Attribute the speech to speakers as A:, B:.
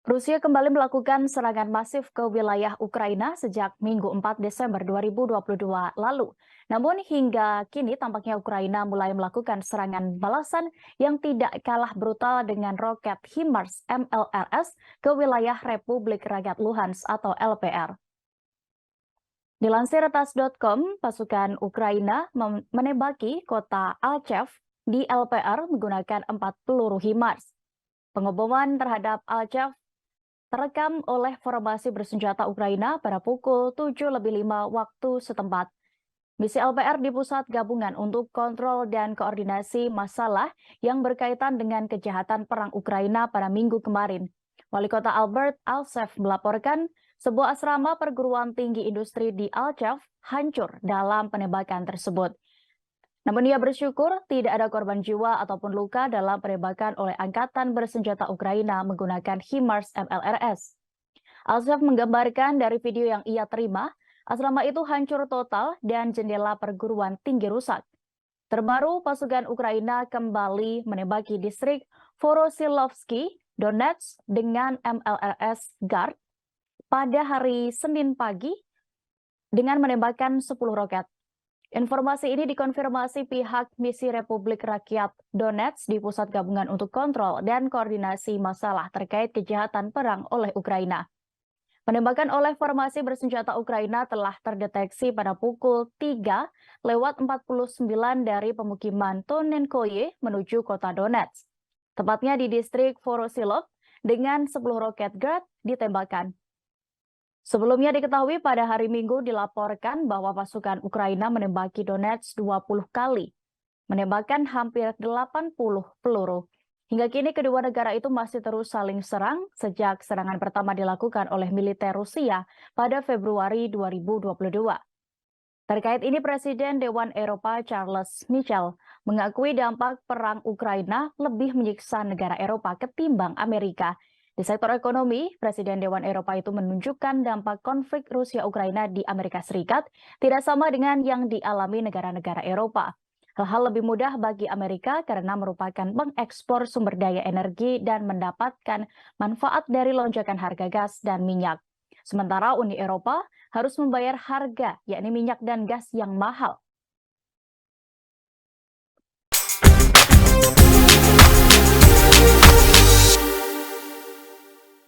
A: Rusia kembali melakukan serangan masif ke wilayah Ukraina sejak Minggu 4 Desember 2022 lalu. Namun hingga kini tampaknya Ukraina mulai melakukan serangan balasan yang tidak kalah brutal dengan roket HIMARS MLRS ke wilayah Republik Rakyat Luhansk atau LPR. Dilansir tas.com, pasukan Ukraina menembaki kota Alchev di LPR menggunakan 4 peluru HIMARS. Pengeboman terhadap Alchev terekam oleh formasi bersenjata Ukraina pada pukul 7:05 waktu setempat. Misi LPR di pusat gabungan untuk kontrol dan koordinasi masalah yang berkaitan dengan kejahatan perang Ukraina pada minggu kemarin. Wali kota Albert Alsev melaporkan sebuah asrama perguruan tinggi industri di Alchev hancur dalam penembakan tersebut. Namun ia bersyukur tidak ada korban jiwa ataupun luka dalam penembakan oleh angkatan bersenjata Ukraina menggunakan HIMARS MLRS. Alsev menggambarkan dari video yang ia terima, asrama itu hancur total dan jendela perguruan tinggi rusak. Terbaru, pasukan Ukraina kembali menembaki distrik Vorosilovsky, Donetsk dengan MLRS Gard pada hari Senin pagi dengan menembakkan 10 roket. Informasi ini dikonfirmasi pihak Misi Republik Rakyat Donetsk di Pusat Gabungan untuk Kontrol dan Koordinasi Masalah terkait kejahatan perang oleh Ukraina. Penembakan oleh formasi bersenjata Ukraina telah terdeteksi pada pukul 3:49 dari pemukiman Tonenkoye menuju kota Donetsk, tepatnya di distrik Vorosilov dengan 10 roket Grad ditembakkan. Sebelumnya diketahui pada hari Minggu dilaporkan bahwa pasukan Ukraina menembaki Donetsk 20 kali, menembakkan hampir 80 peluru. Hingga kini kedua negara itu masih terus saling serang sejak serangan pertama dilakukan oleh militer Rusia pada Februari 2022. Terkait ini Presiden Dewan Eropa Charles Michel mengakui dampak perang Ukraina lebih menyiksa negara Eropa ketimbang Amerika. Di sektor ekonomi, Presiden Dewan Eropa itu menunjukkan dampak konflik Rusia-Ukraina di Amerika Serikat tidak sama dengan yang dialami negara-negara Eropa. Hal-hal lebih mudah bagi Amerika karena merupakan mengekspor sumber daya energi dan mendapatkan manfaat dari lonjakan harga gas dan minyak. Sementara Uni Eropa harus membayar harga, yakni minyak dan gas yang mahal